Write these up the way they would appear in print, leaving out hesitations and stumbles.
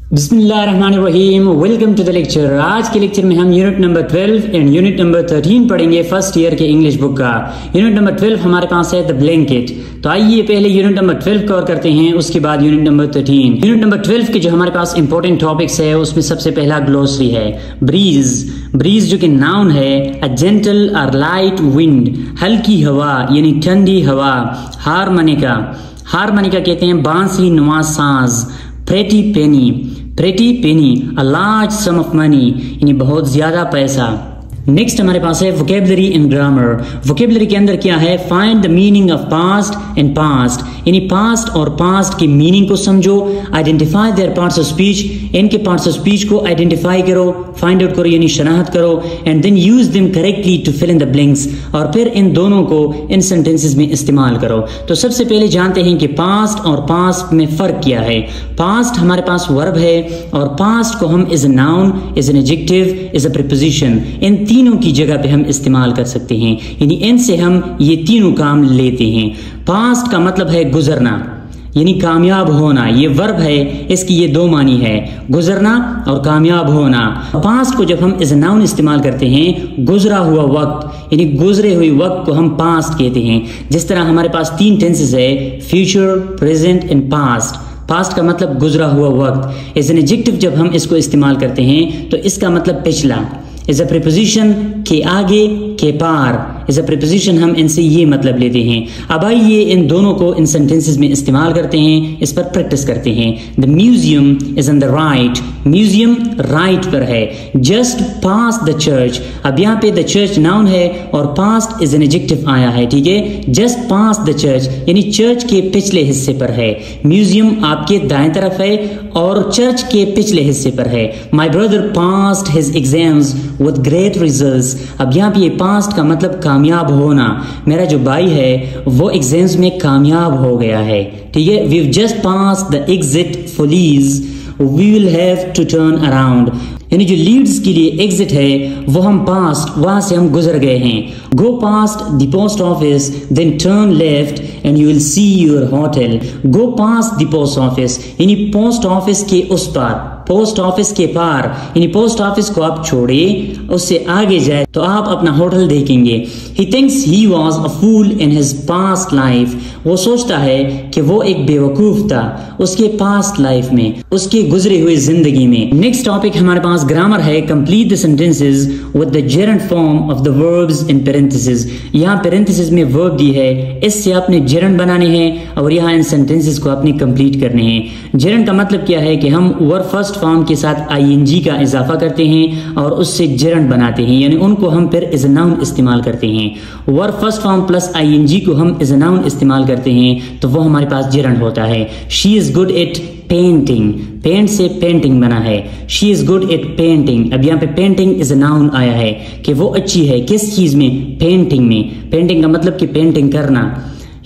बिस्मिल्लाहिर्रहमानिर्रहीम। Welcome to the lecture. आज के लेक्चर में हम unit number 12 and unit number 13 पढ़ेंगे फर्स्ट ईयर के इंग्लिश बुक का। यूनिट नंबर 12 हमारे पास है द ब्लैंकेट। तो आइए पहले यूनिट नंबर 12 कवर करते हैं, उसके बाद यूनिट नंबर 13। यूनिट नंबर 12 के जो हमारे पास इंपॉर्टेंट टॉपिक्स है उसमें सबसे पहला ग्लोसरी है ब्रीज। ब्रीज जो कि नाउन है, अ जेंटल और लाइट विंड, हल्की हवा यानी ठंडी हवा। हारमोनिका, हारमोनिका कहते हैं बांसुरी नुमा साज। Pretty Penney, pretty Penney, a large some of money यानी बहुत ज्यादा पैसा। नेक्स्ट हमारे पास है वोकेबलरी एंड ग्रामर। वोकेबलरी के अंदर क्या है, find the meaning of past and past, यानी पास्ट और पास्ट की मीनिंग को समझो। Identify their parts of speech, इनके पार्ट्स ऑफ स्पीच को आइडेंटिफाई करो, फाइंड आउट करो यानी शनाख्त करो। And then use them correctly to fill in the blanks, और फिर इन दोनों को इन सेंटेंसेस में इस्तेमाल करो। तो सबसे पहले जानते हैं कि पास्ट और पास्ट में फर्क क्या है। पास्ट हमारे पास वर्ब है और पास्ट को हम is a noun, is an adjective, is a preposition, इन तीनों की जगह पे हम इस्तेमाल कर सकते हैं, यानी इनसे हम ये तीनों काम लेते हैं। पास्ट का मतलब है गुजरना यानी कामयाब होना, ये वर्ब है, इसकी ये दो मानी है, गुजरना और कामयाब होना। पास्ट को जब हम एज अ नाउन इस्तेमाल करते हैं, गुजरा हुआ वक्त यानी गुजरे हुए वक्त को हम पास्ट कहते हैं। जिस तरह हमारे पास तीन टेंसेस है, future, present and past. Past का मतलब गुजरा हुआ वक्त। एज एन एडजेक्टिव जब हम इसको इस्तेमाल करते हैं तो इसका मतलब पिछला। इज अ प्रीपोजिशन के आगे, के पार, इज अ प्रीपोजिशन हम इनसे ये मतलब लेते हैं। अब आइए इन दोनों को इन सेंटेंसेस में इस्तेमाल करते हैं, इस पर प्रैक्टिस करते हैं। The museum is on the right, museum right पर है। जस्ट पास द चर्च, अब यहाँ पे द चर्च नाउन है और पास्ट इज एन एडजेक्टिव आया है, ठीक है। जस्ट पास द चर्च यानी चर्च के पिछले हिस्से पर है। म्यूजियम आपके दाएं तरफ है और चर्च के पिछले हिस्से पर है। My brother passed his exams with great results, अब यहाँ पे पास्ट का मतलब कामयाब होना। मेरा जो भाई है वो एग्जाम्स में कामयाब हो गया है, ठीक है। We just pass the exit for Leeds, we will have to turn around, यानी जो लीड्स के लिए एग्जिट है वो हम पास्ट, वहां से हम गुजर गए हैं। Go past the post office then turn left and you will see your hotel. Go past the post office यानी पोस्ट ऑफिस के उस पार, पोस्ट ऑफिस के पार यानी पोस्ट ऑफिस को आप छोड़िए, उससे आगे जाए तो आप अपना होटल देखेंगे। He thinks he was a fool in his past life, वो सोचता है कि वो एक बेवकूफ था उसके पास्ट लाइफ में, उसके गुजरे हुए जिंदगी में। नेक्स्ट टॉपिक हमारे पास ग्रामर है। Complete the sentences with the gerund form of the verbs in parenthesis. यहाँ पैरेंथेसिस में वर्ब दी है, इससे आपने जेरंड बनाने हैं और यहाँ इन सेंटेंसेस को आपने कंप्लीट करने हैं। जेरंड का मतलब क्या है कि हम वर्ब फर्स्ट फॉर्म के साथ आईएनजी का इजाफा करते हैं और उससे जेरंड बनाते हैं, यानी उनको हम फिर एज अ नाउन इस्तेमाल करते हैं। Verb first form plus ING को हम एज अ नाउन इस्तेमाल करते हैं तो वो हमारे पास जेरंड होता है। She is good at painting, paint से पेंटिंग बना है। She is good at painting, अब यहाँ पे पेंटिंग इज अ नाउन आया है कि वो अच्छी है किस चीज में, पेंटिंग में। पेंटिंग का मतलब कि पेंटिंग करना।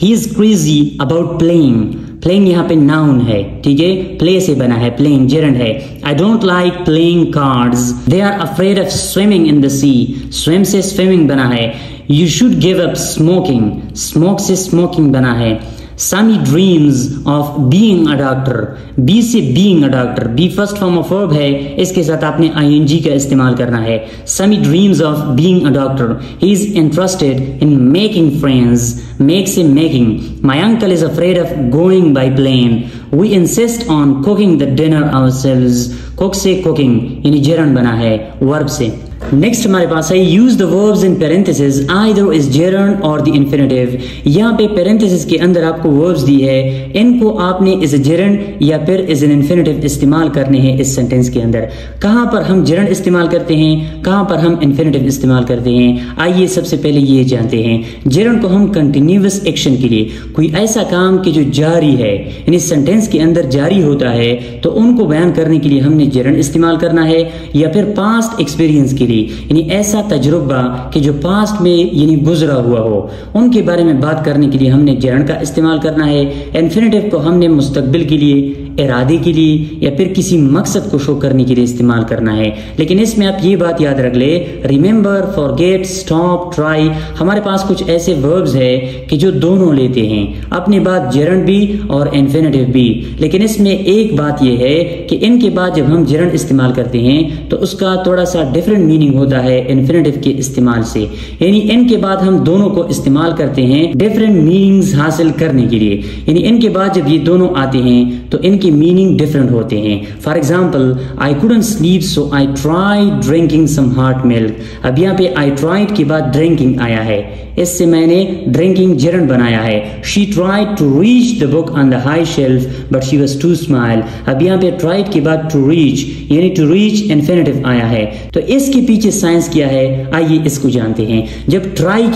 He is crazy about playing, playing यहाँ पे नाउन है, ठीक है, प्ले से बना है, प्लेइंग जेरंड है। I don't like playing cards, they are afraid of swimming in the sea, swim से स्विमिंग बना है। You should give up smoking, smoke से स्मोकिंग बना है। Sammy dreams of being a doctor, be से being a doctor, be first form of verb है, इसके साथ आपने ing का इस्तेमाल करना है। Sammy dreams of being a doctor, he is interested in making friends, make से making। My uncle is afraid of going by plane, we insist on cooking the dinner ourselves, cook से cooking यानी gerund बना है verb से। Next हमारे पास है use the verbs in parenthesis either is gerund और द इन्फिनेटिव। यहाँ पे पैरेंथेसिस के अंदर आपको वर्ब्स दी है, इनको आपने इज जेरंड या फिर इज एन इन्फिनेटिव इस्तेमाल करने हैं इस सेंटेंस के अंदर। कहाँ पर हम जेरंड इस्तेमाल करते हैं, कहाँ पर हम इन्फिनेटिव इस्तेमाल करते हैं, आइए सबसे पहले ये जानते हैं। जेरंड को हम कंटिन्यूअस एक्शन के लिए, कोई ऐसा काम कि जो जारी है यानी सेंटेंस के अंदर जारी होता है तो उनको बयान करने के लिए हमने जेरंड इस्तेमाल करना है, या फिर पास्ट एक्सपीरियंस के लिए यानी ऐसा तजुर्बा कि जो पास्ट में यानी गुजरा हुआ हो, उनके बारे में बात करने के लिए हमने जेरंड का इस्तेमाल करना है। इन्फिनेटिव को हमने मुस्तकबिल के लिए, इरादे के लिए या फिर किसी मकसद को शो करने के लिए इस्तेमाल करना है। लेकिन इसमें आप ये बात याद रख ले, रिमेंबर, फॉरगेट, स्टॉप, ट्राई, हमारे पास कुछ ऐसे वर्ब्स है कि जो दोनों लेते हैं अपने बाद जेरंड भी और इन्फिनेटिव भी। लेकिन इसमें एक बात यह है कि इनके बाद जब हम जेरंड इस्तेमाल करते हैं तो उसका थोड़ा सा डिफरेंट मीनिंग होता है इन्फिनेटिव के इस्तेमाल से। यानी इनके बाद हम दोनों को इस्तेमाल करते हैं डिफरेंट मीनिंग्स हासिल करने के लिए। यानी इनके बाद जब ये दोनों आते हैं तो इनके मीनिंग डिफरेंट होते हैं। For example, I couldn't sleep so I tried drinking some hot milk. अब यहाँ पे आई ट्राइड के बाद ड्रिंकिंग आया है, इससे मैंने ड्रिंकिंग जेरंड बनाया है। She tried to reach the book on the high shelf but she was too smile. अब यहाँ पे ट्राइड के बाद टू रीच यानी टू रीच इन्फिनेटिव आया है। तो इसके पीछे साइंस क्या है, आइए इसको जानते हैं। जब ट्राई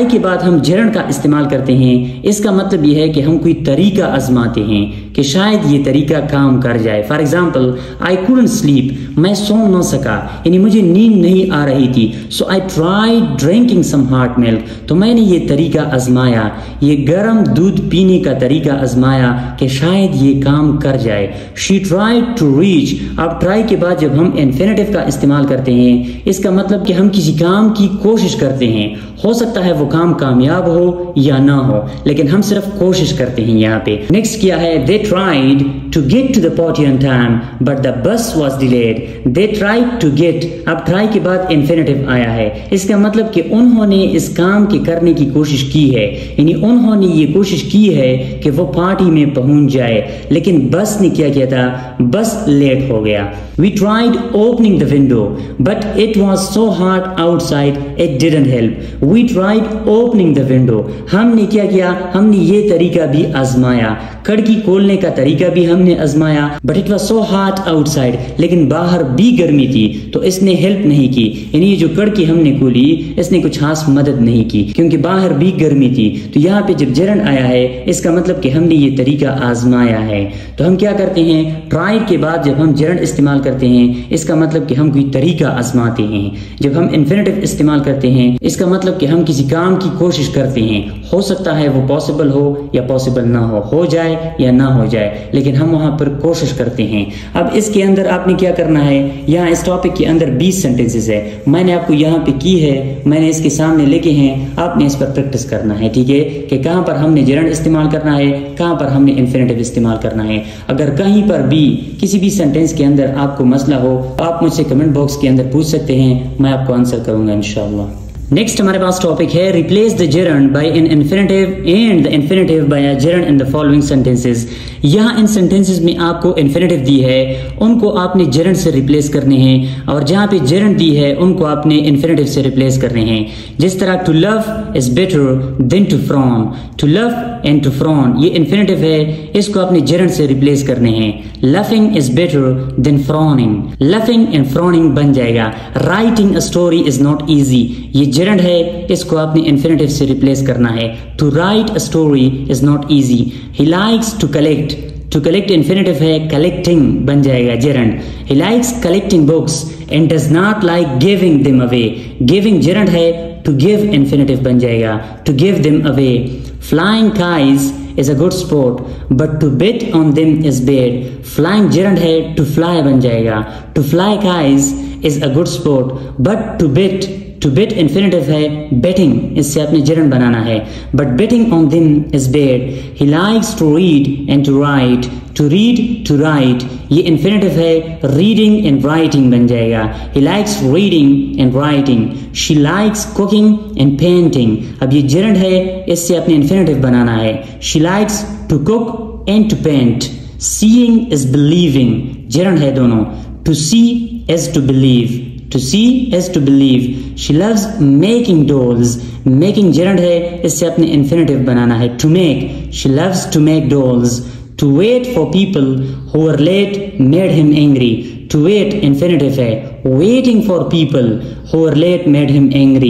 के बाद हम जेरंड का इस्तेमाल करते हैं, इसका मतलब यह है कि हम कोई तरीका आजमाते हैं कि शायद ये तरीका काम कर जाए। For example, I couldn't sleep, मैं सो न सका यानी मुझे नींद नहीं आ रही थी। So I tried drinking some hot milk, तो मैंने ये तरीका आजमाया, ये गर्म दूध पीने का तरीका आजमाया कि शायद ये काम कर जाए। She tried to reach. अब ट्राई के बाद जब हम इन्फिनेटिव का इस्तेमाल करते हैं, इसका मतलब कि हम किसी काम की कोशिश करते हैं। हो सकता है वो काम कामयाब हो या ना हो, लेकिन हम सिर्फ कोशिश करते हैं। यहाँ पे नेक्स्ट क्या है, they tried to get to the party on time but the bus was delayed. They tried to get, अब ट्राई के बाद इन्फिनेटिव आया है, इसका मतलब कि उन्होंने इस काम के करने की कोशिश की है, यानी उन्होंने ये कोशिश की है कि वो पार्टी में पहुंच जाए, लेकिन बस ने क्या किया था, बस लेट हो गया। We tried opening the window, but it was so hot outside, it didn't help. We tried opening the window. हमने क्या किया, हमने ये तरीका भी आजमाया, खिड़की खोलने का तरीका भी हमने आजमाया, but it was so hot outside, लेकिन बाहर भी गर्मी थी, तो इसने हेल्प नहीं की। यानी ये जो खिड़की हमने खोली, इसने कुछ खास मदद नहीं की, क्योंकि बाहर भी गर्मी थी। तो यहाँ पे जब जेरंड आया है, इसका मतलब कि हमने ये तरीका आजमाया है। तो हम क्या करते हैं, ट्राई के बाद जब हम जेरंड इस्तेमाल करते हैं, इसका मतलब कि हम कोई तरीका आजमाते हैं। जब हम इन्फिनेटिव इस्तेमाल करते हैं, इसका मतलब कि हम किसी काम की कोशिश करते हैं। हो सकता है वो पॉसिबल हो या पॉसिबल ना हो जाए या ना हो जाए, लेकिन हम वहां पर कोशिश करते हैं। अब इसके अंदर आपने क्या करना है, यहाँ इस टॉपिक के अंदर 20 सेंटेंसेस है, मैंने आपको यहाँ पे की है, मैंने इसके सामने लिखे हैं, आपने इस पर प्रैक्टिस करना है। ठीक है, कि कहाँ पर हमने जेरंड इस्तेमाल करना है, कहाँ पर हमने इन्फिनेटिव इस्तेमाल करना है। अगर कहीं पर भी किसी भी सेंटेंस के अंदर आपको मसला हो, आप मुझसे कमेंट बॉक्स के अंदर पूछ सकते हैं, मैं आपको आंसर करूंगा इंशाअल्लाह। नेक्स्ट हमारे पास टॉपिक है, replace the gerund by an infinitive and the infinitive by a gerund in the following sentences. यहाँ इन सेंटेंसेस में आपको इन्फिनेटिव दी है, उनको आपने जेरंड से रिप्लेस करने हैं, और जहाँ पे जेरंड दी है उनको आपने इन्फिनेटिव से रिप्लेस करने हैं। जिस तरह to love is better than to frown, to love and to frown ये इन्फिनेटिव है, इसको आपने जेरंड से रिप्लेस करने हैं। Loving is better than frowning, loving and frowning बन जाएगा। Writing a story is not easy, ये जेरंड है, इसको आपने इन्फिनेटिव से रिप्लेस करना है। To write a story is not easy. He likes to collect, to collect infinitive है, कलेक्टिंग बन जाएगा gerund. He likes collecting books and does not like giving them away, giving gerund है, to give infinitive बन जाएगा, to give them away. Flying kites is a good sport but to bet on them is bad, flying gerund है, to fly बन जाएगा। to fly kites is a good sport but to bet infinitive है, betting इससे आपने gerund बनाना है, but betting on them is bad। he likes to read and to write, to read to write ये infinitive है, reading and writing बन जाएगा। he likes reading and writing। she likes cooking and painting, अब ये gerund है, इससे आपने infinitive बनाना है। she likes to cook and to paint। seeing is believing, gerund है दोनों। to see is to believe, to see is to believe। she loves making dolls, making gerund है, इससे आपने infinitive बनाना है, to make। she loves to make dolls। to wait for people who were late made him angry, to wait infinitive है, waiting for people who were late made him angry।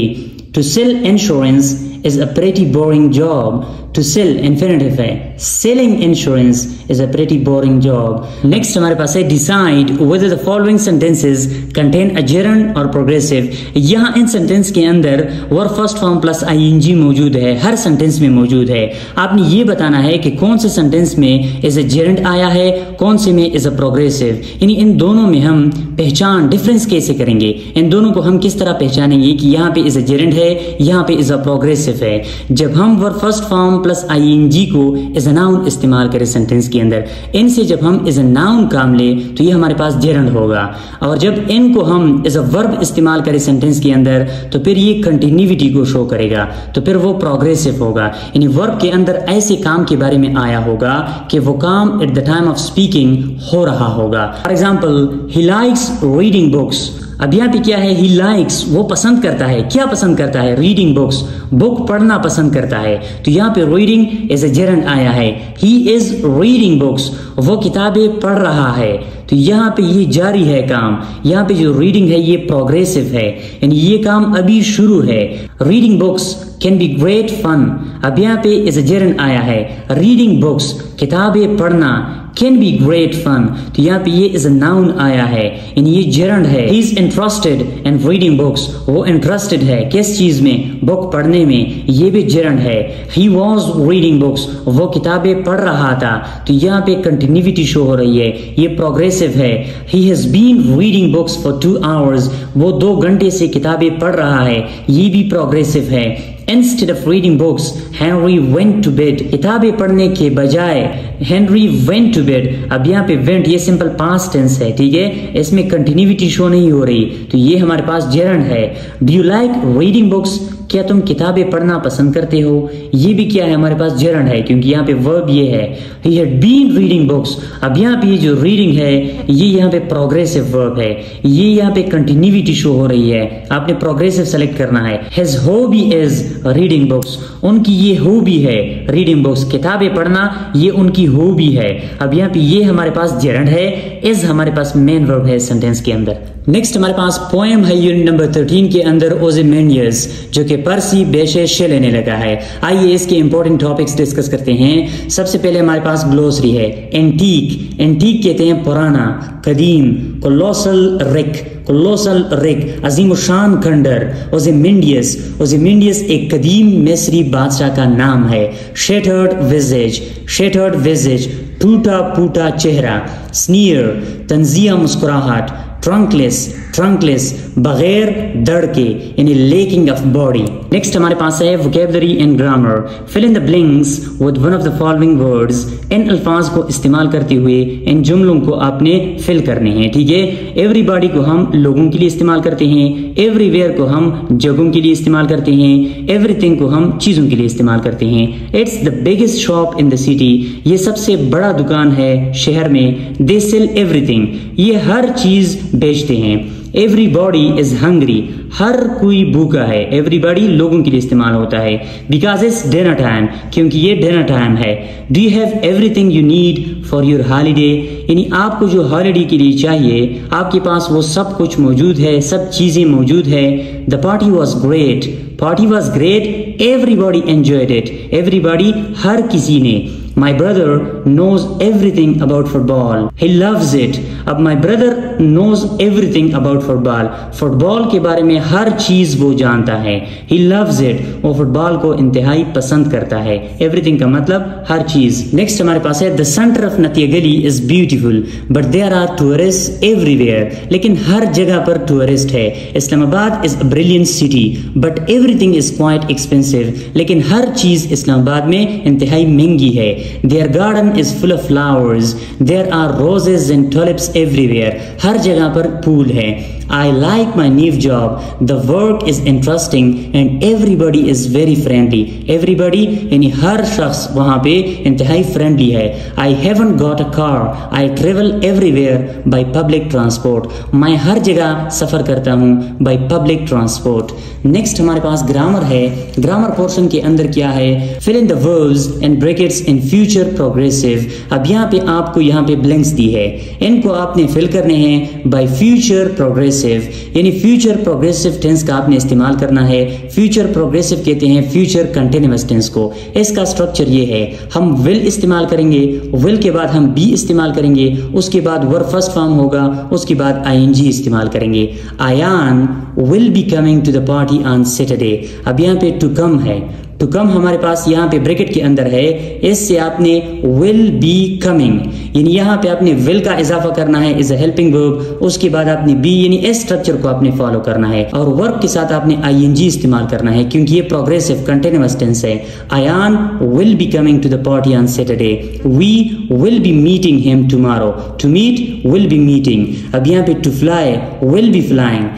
to sell insurance is a pretty boring job, to sell infinitive है, selling insurance is a pretty boring job. Next हमारे पास है decide whether the following sentences contain a gerund और progressive. यहाँ इन sentence के अंदर verb first form plus ING मौजूद है, हर सेंटेंस में मौजूद है। आपने ये बताना है कि कौन से सेंटेंस में इज अ जेरंड आया है, कौन से में इज अ प्रोग्रेसिव। यानी इन दोनों में हम पहचान डिफरेंस कैसे करेंगे, इन दोनों को हम किस तरह पहचानेंगे कि यहाँ पे इज अ जेरंड है, यहाँ पे इज अ प्रोग्रेसिव है। जब हम verb first form plus ING को इज अ नाउन इस्तेमाल करें सेंटेंस के अंदर, इनसे जब हम इज अ नाउन काम ले तो ये हमारे पास जेरंड होगा, और जब इनको हम इज अ वर्ब इस्तेमाल करें सेंटेंस के अंदर तो फिर ये कंटिन्यूटी को शो करेगा, तो फिर वो प्रोग्रेसिव होगा। यानी वर्ब के अंदर ऐसे काम के बारे में आया होगा कि वो काम at the time of speaking हो रहा होगा। For example he likes reading books. अब यहाँ पे क्या है, ही लाइक्स वो पसंद करता है, क्या पसंद करता है, रीडिंग बुक्स, बुक पढ़ना पसंद करता है। तो यहाँ पे रीडिंग एज ए जेरंड आया है, ही इज रीडिंग बुक्स, वो किताबें पढ़ रहा है। तो यहाँ पे ये जारी है काम, यहाँ पे जो रीडिंग है ये प्रोग्रेसिव है, यानी ये काम अभी शुरू है। Reading books can be great fun. अब यहाँ पे इज अ जेरंड आया है, रीडिंग बुक्स किताबें पढ़ना कैन बी ग्रेट फन। तो यहाँ पे ये इज अ नाउन आया है, यानी ये जेरंड है। He is interested in reading books, वो इंटरेस्टेड है किस चीज में, बुक पढ़ने में, ये भी जेरंड है। ही वॉज रीडिंग बुक्स, वो किताबें पढ़ रहा था। तो यहाँ पे कंटिन्यूटी शो हो रही है, ये प्रोग्रेसिव है। He has been reading books for 2 hours, वो 2 घंटे से किताबें पढ़ रहा है, ये भी प्रोग्रेसिव है। Instead of reading books, Henry went to bed. किताबें पढ़ने के बजाय Henry went to bed. अब यहाँ पे went ये सिंपल past tense है, ठीक है, इसमें कंटिन्यूटी शो नहीं हो रही, तो ये हमारे पास जेरंड है। Do you like reading books? क्या तुम किताबें पढ़ना पसंद करते हो, ये भी क्या है हमारे पास जेरंड है, क्योंकि यहाँ पे वर्ब ये है। He had been reading books। अब यहाँ पे ये जो रीडिंग है ये यहाँ पे प्रोग्रेसिव वर्ब है, ये यहाँ पे कंटिन्यूटी शो हो रही है, आपने प्रोग्रेसिव सेलेक्ट करना है। His hobby is reading books, उनकी ये हॉबी है रीडिंग बुक्स, किताबें पढ़ना ये उनकी हॉबी है। अब यहाँ पे ये हमारे पास जेरंड है, इज हमारे पास मेन वर्ब है सेंटेंस के अंदर। नेक्स्ट हमारे पास पोएम है यूनिट नंबर 13 के अंदर ओज़िमेंडियस, जो कि पर्सी बेशे शे लेने लगा है। आइए इसके इंपॉर्टेंट टॉपिक्स डिस्कस करते हैं। सबसे पहले हमारे पास ग्लोसरी है। एंटीक, एंटीक कहते हैं पुराना, कदीम। कोलोसल रिक, कोलोसल रिक अजीम शान खंडर। ओज़िमेंडियस, ओज़िमेंडियस एक कदीम मिस्री बादशाह का नाम है। शेटर्ड विजेज, शेटर्ड विजेज टूटा फूटा चेहरा। स्नीयर तंजिया मुस्कुराहट। ट्रंकलेस, ट्रंकलेस बगैर दड़ के, यानी लेकिंग ऑफ बॉडी। नेक्स्ट हमारे पास है vocabulary and grammar. Fill in the blanks with one of the following words. इन अल्फाज को इस्तेमाल करते हुए इन जुमलों को आपने फिल करने हैं, ठीक है। एवरीबॉडी को हम लोगों के लिए इस्तेमाल करते हैं, एवरीवेयर को हम जगहों के लिए इस्तेमाल करते हैं, एवरीथिंग को हम चीजों के लिए इस्तेमाल करते हैं। It's the biggest shop in the city, ये सबसे बड़ा दुकान है शहर में। दे सेल एवरीथिंग, ये हर चीज बेचते हैं। एवरीबॉडी इज हंग्री, हर कोई भूखा है। एवरीबॉडी लोगों के लिए इस्तेमाल होता है। बिकॉज इट्स डिनर टाइम, क्योंकि ये डिनर टाइम है। Do you have everything you need for your holiday, यानी आपको जो हॉलीडे के लिए चाहिए आपके पास वो सब कुछ मौजूद है, सब चीजें मौजूद है। The party was great, party was great, everybody enjoyed it, everybody हर किसी ने। My brother knows everything about football. He loves it. अब my brother knows everything about football. Football के बारे में हर चीज वो जानता है। He loves it. वो फुटबॉल को इंतहाई पसंद करता है। Everything का मतलब हर चीज। नेक्स्ट हमारे पास है the center of Natia Gali is beautiful, but there are tourists everywhere. लेकिन हर जगह पर टूरिस्ट है। Islamabad is a brilliant city, but everything is quite expensive. लेकिन हर चीज इस्लामाबाद में इंतहाई महंगी है। Their garden is full of flowers. There are roses and tulips everywhere. हर जगह पर फूल है। I like my new job. The work is interesting and everybody is very friendly. Everybody यानी हर शख्स वहाँ पे इंतहाई फ्रेंडली है। I haven't got a car. I travel everywhere by public transport. मैं हर जगह सफर करता हूँ by public transport. नेक्स्ट हमारे पास ग्रामर है। ग्रामर पोर्शन के अंदर क्या है? Fill in the verbs and brackets in future progressive. अब यहाँ पे आपको यहाँ पे ब्लैंक्स दी है, इनको आपने फिल करने हैं बाय फ्यूचर प्रोग्रेसिव, यानी फ्यूचर प्रोग्रेसिव टेंस का आपने इस्तेमाल करना है। फ्यूचर प्रोग्रेसिव कहते हैं फ्यूचर कंटिन्यूअस टेंस को। इसका स्ट्रक्चर ये है, हम विल इस्तेमाल करेंगे, विल के बाद हम बी इस्तेमाल करेंगे, उसके बाद वर्ब फर्स्ट फॉर्म होगा, उसके बाद आईएनजी इस्तेमाल करेंगे। Ayaan will be coming to the party on Saturday. अब यहाँ पे टू कम है, टू कम हमारे पास यहाँ पे ब्रैकेट के अंदर है, इससे आपने विल बी कमिंग, यानी यहाँ पे आपने विल का इजाफा करना है इज अ हेल्पिंग वर्ब, उसके बाद आपने बी यानी इस स्ट्रक्चर को आपने फॉलो करना है, और वर्ब के साथ आपने आईएनजी इस्तेमाल करना है क्योंकि ये प्रोग्रेसिव कंटिन्यूअस टेंस है। Ayaan will be coming to the party on Saturday, we will be meeting him tomorrow, to meet will be meeting. अब यहाँ पे to fly will be flying,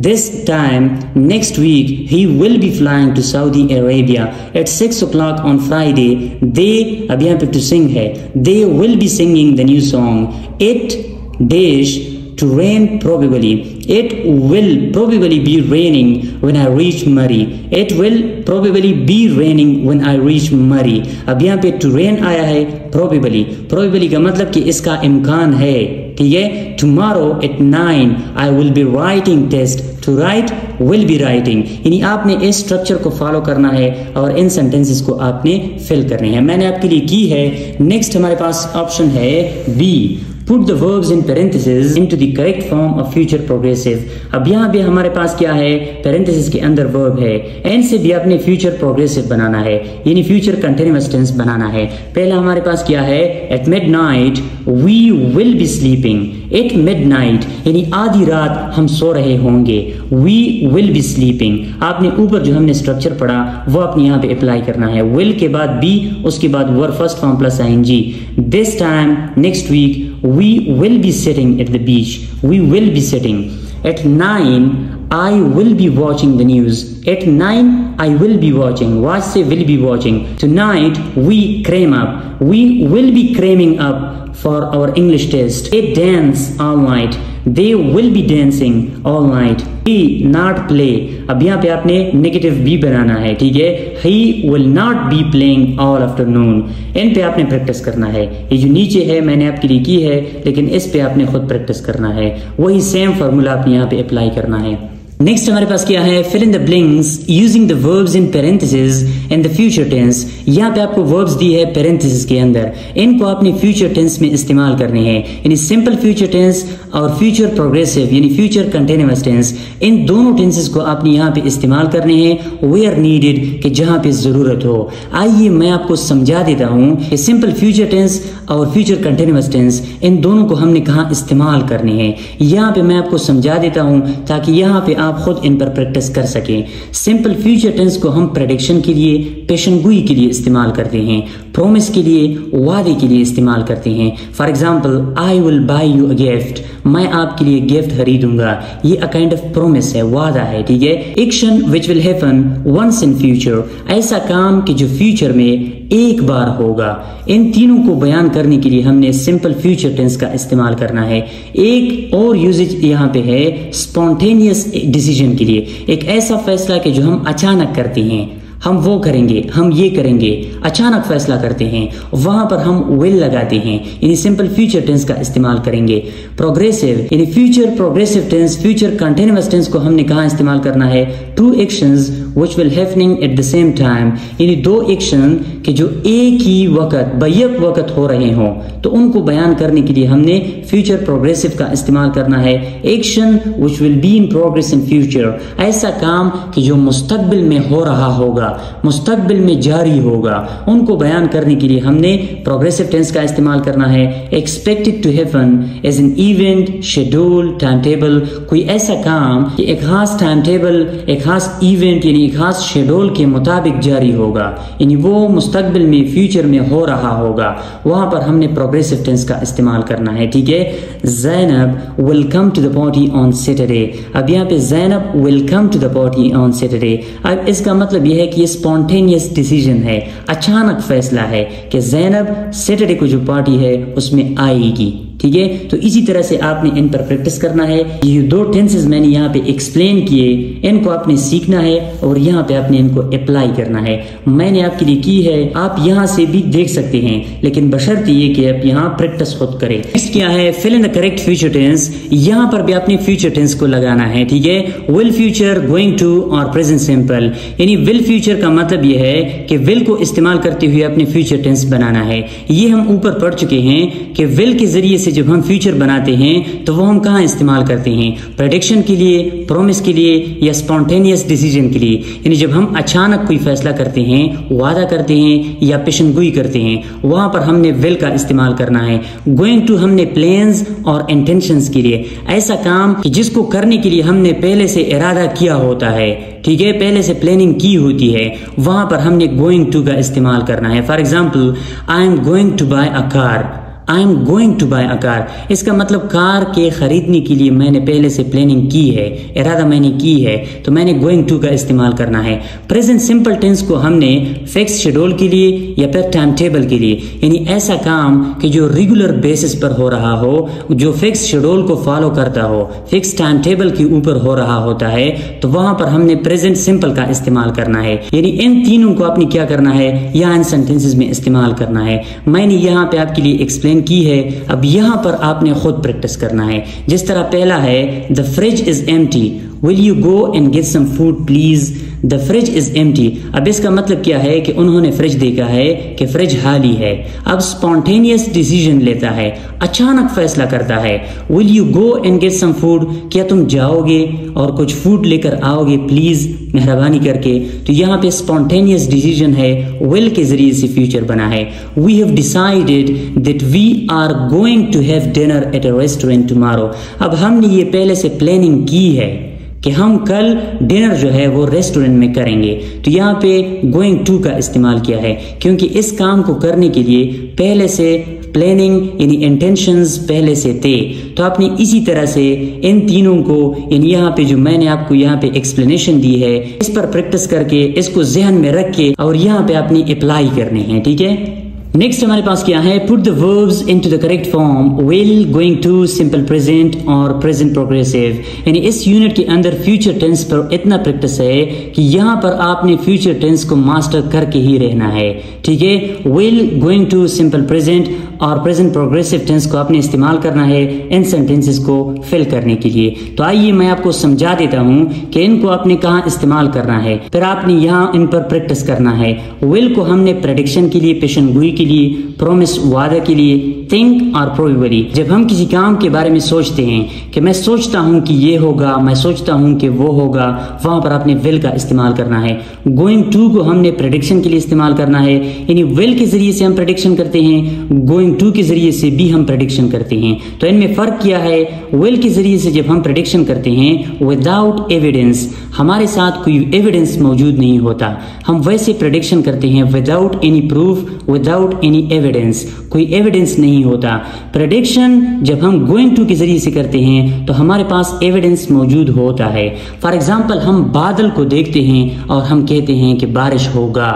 this time next week he will be flying to Saudi Arabia at 6 o'clock on Friday. They, अब यहाँ पे to sing है, they will be singing the new song. It dash to rain probably. It will probably be raining when I reach Murray. It will probably be raining when I reach Murray. अब यहाँ पे to rain आया है probably, probably का मतलब कि इसका इम्कान है, ठीक है। Tomorrow at 9 I will be writing test. To write will be writing, यानी आपने इस स्ट्रक्चर को फॉलो करना है और इन सेंटेंसेस को आपने फिल करने हैं। मैंने आपके लिए की है। नेक्स्ट हमारे पास ऑप्शन है B, Put the verbs in parentheses into the correct form of future progressive. अब यहाँ पे हमारे पास क्या है, parentheses के अंदर verb है, एंड से भी आपने future progressive बनाना है, यानी future continuous tense बनाना है। पहला हमारे पास क्या है, at midnight we will be sleeping. At midnight यानी आधी रात हम सो रहे होंगे, we will be sleeping। आपने ऊपर जो हमने स्ट्रक्चर पढ़ा वो आपने यहाँ पे अप्लाई करना है, will के बाद be, उसके बाद verb first form plus ing। This time next week we will be sitting at the beach. We will be sitting. At 9 I will be watching the news. At 9 I will be watching. Watch से will be watching. Tonight we cram up. We will be cramming up for our English test. They dance all night. They will be dancing all night. He not play. अब यहाँ पे आपने negative B बनाना है, ठीक है। He will not be playing all afternoon. इन पे आपने practice करना है। ये जो नीचे है मैंने आपके लिए की है, लेकिन इस पे आपने खुद प्रैक्टिस करना है। वही सेम फार्मूला आपने यहाँ पे अप्लाई करना है। नेक्स्ट हमारे पास क्या है, fill in the blanks using the verbs in parenthesis in the future tense. यहाँ पे आपको वर्ब्स दी है पैरेंथेसिस के अंदर, इनको आपने फ्यूचर टेंस में इस्तेमाल करने हैं, यानी सिंपल फ्यूचर टेंस और फ्यूचर प्रोग्रेसिव यानी फ्यूचर कंटिन्यूअस टेंस, इन दोनों टेंसेस को आपने यहाँ पे इस्तेमाल करने हैं वेयर नीडेड, कि जहाँ पे जरूरत हो। आइए मैं आपको समझा देता हूँ कि सिंपल फ्यूचर टेंस और फ्यूचर कंटिन्यूअस टेंस इन दोनों को हमने कहाँ इस्तेमाल करने हैं। यहाँ पे मैं आपको समझा देता हूँ ताकि यहाँ पे आप खुद इन पर प्रैक्टिस कर सकें। सिंपल फ्यूचर टेंस को हम प्रेडिक्शन के लिए, पेशनगोई के लिए इस्तेमाल करते हैं, प्रॉमिस के लिए, वादे के लिए इस्तेमाल करते हैं। For example, I will buy you a gift, मैं आपके लिए गिफ्ट खरीदूंगा, ये अ काइंड ऑफ प्रॉमिस है, वादा है, ठीक है। Action which will happen once in future, ऐसा काम कि जो फ्यूचर में एक बार होगा। इन तीनों को बयान करने के लिए हमने सिंपल फ्यूचर टेंस का इस्तेमाल करना है। एक और यूजेज यहाँ पे है स्पॉन्टेनियस डिसीजन के लिए, एक ऐसा फैसला कि जो हम अचानक करते हैं, हम वो करेंगे, हम ये करेंगे, अचानक फैसला करते हैं, वहां पर हम विल लगाते हैं, यानी सिंपल फ्यूचर टेंस का इस्तेमाल करेंगे। प्रोग्रेसिव यानी future progressive tense, future continuous tense को हमने कहाँ इस्तेमाल करना है, two actions which will happening at the same time, यानी दो एक्शन के जो एक ही वक्त बैक वक्त हो रहे हों, तो उनको बयान करने के लिए हमने फ्यूचर प्रोग्रेसिव का इस्तेमाल करना है। Action which will be in progress in future, ऐसा काम कि जो मुस्तकबिल में हो रहा होगा, मुस्तकबिल में जारी होगा, उनको बयान करने के लिए हमने प्रोग्रेसिव टेंस का इस्तेमाल करना है। Expected to happen as an event, schedule, time table, कोई ऐसा काम कि एक खास टाइम टेबल, एक खास इवेंट यानी एक खास शेड्यूल के मुताबिक जारी होगा, यानी वो मुस्तकबिल में, फ्यूचर में हो रहा होगा, वहां पर हमने प्रोग्रेसिव टेंस का इस्तेमाल करना है, ठीक है। Zainab will come to the party on Saturday, अब यहाँ पे Zainab will come to the party on Saturday, अब इसका मतलब यह है कि ये स्पॉन्टेनियस डिसीजन है, अचानक फैसला है कि ज़ैनब सैटरडे को जो पार्टी है उसमें आएगी, ठीक है। तो इसी तरह से आपने इन पर प्रैक्टिस करना है। ये दो टेंसेस मैंने यहाँ पे एक्सप्लेन किए, इनको आपने सीखना है और यहाँ पे आपने इनको अप्लाई करना है। मैंने आपके लिए की है, आप यहाँ से भी देख सकते हैं, लेकिन बशर्ते ये कि आप यहाँ प्रैक्टिस खुद करें। नेक्स्ट क्या है, fill in the correct future tense. यहाँ पर भी आपने फ्यूचर टेंस को लगाना है, ठीक है। विल फ्यूचर, गोइंग टू और प्रेजेंट सिंपल। यानी विल फ्यूचर का मतलब ये है कि विल को इस्तेमाल करते हुए अपने फ्यूचर टेंस बनाना है। ये हम ऊपर पढ़ चुके हैं कि विल के जरिए से जब हम फ्यूचर बनाते हैं तो वो हम कहाँ इस्तेमाल करते हैं, प्रेडिक्शन के लिए, प्रॉमिस के लिए या स्पॉन्टेनियस डिसीजन के लिए। यानी जब हम अचानक कोई फैसला करते हैं, वादा करते हैं या पेशेंगोई करते हैं, वहां पर हमने विल का इस्तेमाल करना है। गोइंग टू हमने प्लान्स और इंटेंशंस के लिए, ऐसा काम कि जिसको करने के लिए हमने पहले से इरादा किया होता है, ठीक है, पहले से प्लानिंग की होती है, वहां पर हमने गोइंग टू का इस्तेमाल करना है। For example, I am going to buy a car. I am going to buy a car, इसका मतलब कार के खरीदने के लिए मैंने पहले से प्लानिंग की है, इरादा मैंने की है, तो मैंने गोइंग टू का इस्तेमाल करना है। प्रेजेंट सिंपल टेंस को हमने फिक्स शेड्यूल के लिए या फिर टाइम टेबल के लिए, यानी ऐसा काम कि जो रेगुलर बेसिस पर हो रहा हो, जो फिक्स शेड्यूल को फॉलो करता हो, फिक्स टाइम टेबल के ऊपर हो रहा होता है, तो वहां पर हमने प्रेजेंट सिंपल का इस्तेमाल करना है। यानी इन तीनों को आपने क्या करना है, यहाँ इन सेंटेंसेस में इस्तेमाल करना है। मैंने यहाँ पे आपके लिए एक्सप्लेन की है, अब यहां पर आपने खुद प्रैक्टिस करना है। जिस तरह पहला है, the fridge is empty, will you go and get some food please. The fridge is empty, अब इसका मतलब क्या है कि उन्होंने फ्रिज देखा है कि फ्रिज खाली है। अब स्पॉन्टेनियस डिसीजन लेता है, अचानक फैसला करता है। Will you go and get some food, क्या तुम जाओगे और कुछ फूड लेकर आओगे प्लीज, मेहरबानी करके। तो यहाँ पे स्पॉन्टेनियस डिसीजन है, विल के जरिए से फ्यूचर बना है। We have decided that we are going to have dinner at a restaurant tomorrow. अब हमने ये पहले से प्लानिंग की है कि हम कल डिनर जो है वो रेस्टोरेंट में करेंगे। तो यहाँ पे गोइंग टू का इस्तेमाल किया है, क्योंकि इस काम को करने के लिए पहले से प्लानिंग यानी इंटेंशंस पहले से थे। तो आपने इसी तरह से इन तीनों को, यानी यहाँ पे जो मैंने आपको यहाँ पे एक्सप्लेनेशन दी है, इस पर प्रैक्टिस करके, इसको जहन में रख के और यहाँ पे आपने अप्लाई करने हैं, ठीक है। नेक्स्ट हमारे पास क्या है, put the verbs into the correct form, will, going to, simple present और प्रेजेंट प्रोग्रेसिव। यानी इस यूनिट के अंदर फ्यूचर टेंस पर इतना प्रैक्टिस है कि यहाँ पर आपने फ्यूचर टेंस को मास्टर करके ही रहना है, ठीक है। Will, going to, simple present और प्रेजेंट प्रोग्रेसिव टेंस को आपने इस्तेमाल करना है इन सेंटेंसेस को फिल करने के लिए। तो आइए मैं आपको समझा देता हूँ कि इनको आपने कहाँ इस्तेमाल करना है, फिर आपने यहाँ इन पर प्रैक्टिस करना है। विल को हमने प्रेडिक्शन के लिए, पेशेंगोई के लिए, प्रॉमिस वादा के लिए, थिंक और प्रोबेबली। जब हम किसी काम के बारे में सोचते हैं कि मैं सोचता हूं कि ये होगा, मैं सोचता हूं कि वो होगा, वहां पर आपने विल का इस्तेमाल करना है। गोइंग टू को हमने प्रेडिक्शन के लिए इस्तेमाल करना है, यानी विल के जरिए से हम प्रेडिक्शन करते हैं, गोइंग टू के जरिए से भी हम प्रेडिक्शन करते हैं। तो इनमें फर्क क्या है, विल के जरिए से जब हम प्रेडिक्शन करते हैं विदाउट एविडेंस, हमारे साथ कोई एविडेंस मौजूद नहीं होता, हम वैसे प्रेडिक्शन करते हैं without any proof, without any evidence, कोई एविडेंस नहीं होता। प्रेडिक्शन जब हम गोइंग टू के जरिए से करते हैं तो हमारे पास एविडेंस मौजूद होता है। फॉर एग्जाम्पल, हम बादल को देखते हैं और हम कहते हैं कि बारिश होगा,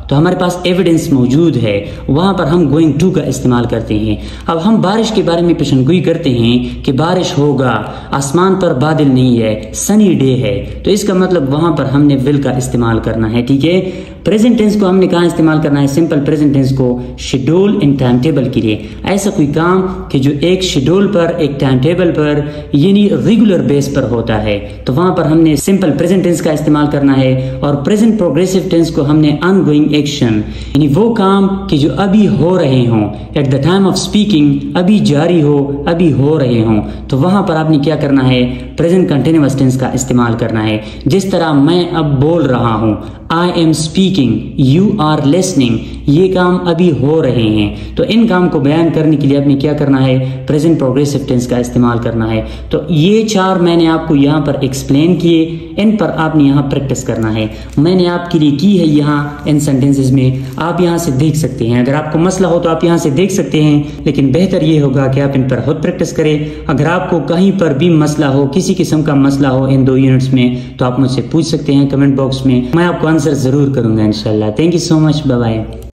तो हमारे पास एविडेंस मौजूद है, वहां पर हम गोइंग टू का इस्तेमाल करते हैं। अब हम बारिश के बारे में पेशेंगोई करते हैं कि बारिश होगा, आसमान पर बादल नहीं है, सनी डे है, तो इसका मतलब वहां पर हमने विल का इस्तेमाल करना है, ठीक है। प्रेजेंट टेंस को हमने कहाँ इस्तेमाल करना है, सिंपल प्रेजेंट टेंस को शेड्यूल इन टाइम टेबल के लिए, ऐसा कोई काम कि जो एक शेड्यूल पर, एक टाइम टेबल पर, यानी रेगुलर बेस पर होता है, तो वहां पर हमने सिंपल प्रेजेंट टेंस का इस्तेमाल करना है। और प्रेजेंट प्रोग्रेसिव टेंस को हमने ऑनगोइंग एक्शन, यानी वो काम कि जो अभी हो रहे हों, at the time of speaking, अभी जारी हो, अभी हो रहे हों, तो वहां पर आपने क्या करना है, प्रेजेंट कंटिन्यूअस टेंस का इस्तेमाल करना है। जिस तरह मैं अब बोल रहा हूं, I am speaking, you are listening, ये काम अभी हो रहे हैं, तो इन काम को बयान करने के लिए आपने क्या करना है, प्रेजेंट प्रोग्रेसिव टेंस का इस्तेमाल करना है। तो ये चार मैंने आपको यहाँ पर एक्सप्लेन किए, इन पर आपने यहाँ प्रैक्टिस करना है। मैंने आपके लिए की है यहाँ इन सेंटेंसेस में, आप यहाँ से देख सकते हैं। अगर आपको मसला हो तो आप यहाँ से देख सकते हैं, लेकिन बेहतर ये होगा कि आप इन पर खुद प्रैक्टिस करें। अगर आपको कहीं पर भी मसला हो, किसी किस्म का मसला हो इन 2 यूनिट्स में, तो आप मुझसे पूछ सकते हैं कमेंट बॉक्स में, मैं आपको आंसर जरूर करूंगा इंशाल्लाह। Thank you so much, bye bye.